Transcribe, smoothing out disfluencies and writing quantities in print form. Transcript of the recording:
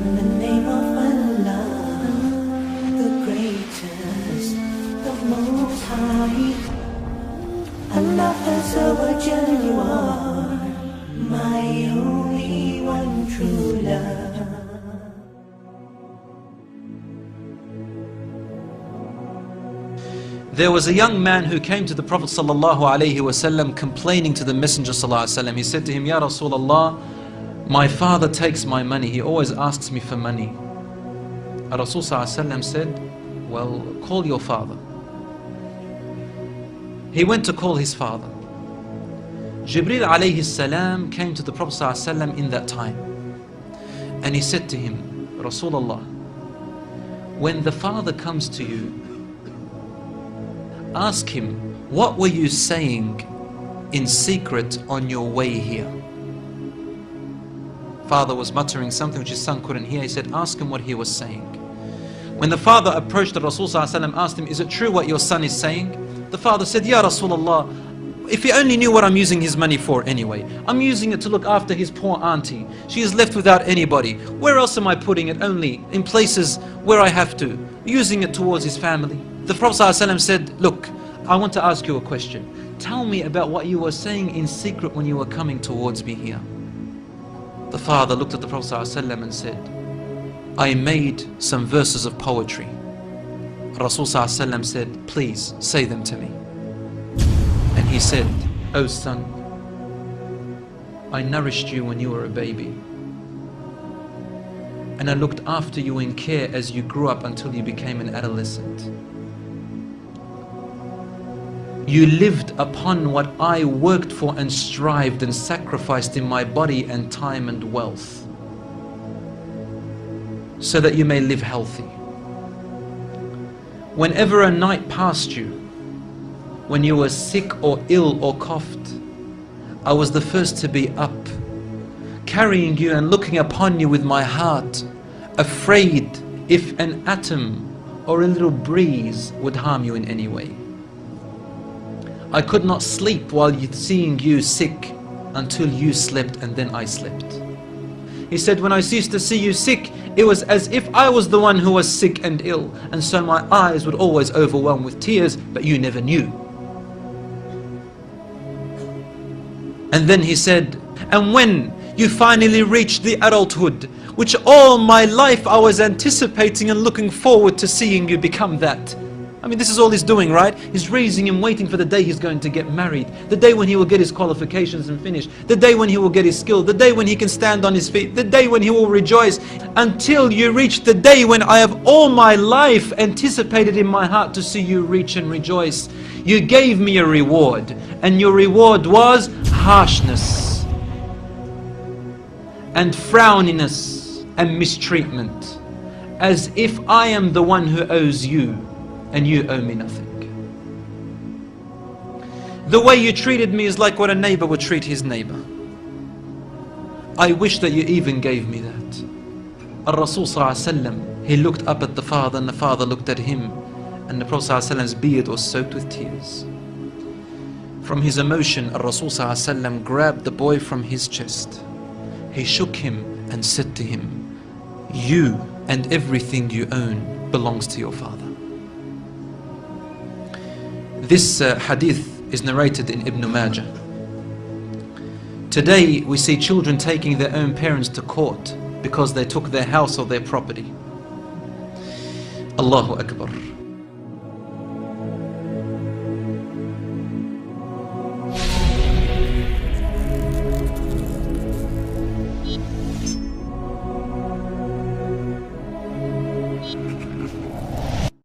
In the name of Allah, the greatest, the most high. Allah Azza wa Jalla, you are my only one true love. There was a young man who came to the Prophet ﷺ complaining to the Messenger ﷺ. He said to him, Ya Rasulullah, my father takes my money. He always asks me for money. Rasul ﷺ said, well, call your father. He went to call his father. Jibreel alayhi salam came to the Prophet ﷺ in that time. And he said to him, Rasulullah, when the father comes to you, ask him, what were you saying in secret on your way here? Father was muttering something which his son couldn't hear. He said, ask him what he was saying. When the father approached the Rasul ﷺ, asked him, is it true what your son is saying? The father said, Ya Rasulullah, if he only knew what I'm using his money for anyway. I'm using it to look after his poor auntie. She is left without anybody. Where else am I putting it? Only in places where I have to. Using it towards his family. The Prophet ﷺ said, look, I want to ask you a question. Tell me about what you were saying in secret when you were coming towards me here. The father looked at the Prophet ﷺ and said, I made some verses of poetry. Rasul ﷺ said, please say them to me. And he said, oh son, I nourished you when you were a baby. And I looked after you in care as you grew up until you became an adolescent. You lived upon what I worked for and strived and sacrificed in my body and time and wealth, so that you may live healthy. Whenever a night passed you, when you were sick or ill or coughed, I was the first to be up, carrying you and looking upon you with my heart, afraid if an atom or a little breeze would harm you in any way. I could not sleep while seeing you sick until you slept, and then I slept. He said, when I ceased to see you sick, it was as if I was the one who was sick and ill, and so my eyes would always overwhelm with tears, but you never knew. And then he said, and when you finally reached the adulthood, which all my life I was anticipating and looking forward to seeing you become that. I mean, this is all he's doing, right? He's raising him, waiting for the day he's going to get married, the day when he will get his qualifications and finish, the day when he will get his skill, the day when he can stand on his feet, the day when he will rejoice, until you reach the day when I have all my life anticipated in my heart to see you reach and rejoice. You gave me a reward, and your reward was harshness and frowniness and mistreatment, as if I am the one who owes you and you owe me nothing. The way you treated me is like what a neighbor would treat his neighbor. I wish that you even gave me that. Al-Rasul ﷺ, he looked up at the father and the father looked at him, and the Prophet ﷺ's beard was soaked with tears. From his emotion, Al-Rasul ﷺ grabbed the boy from his chest. He shook him and said to him, you and everything you own belongs to your father. This hadith is narrated in Ibn Majah. Today we see children taking their own parents to court because they took their house or their property. Allahu Akbar.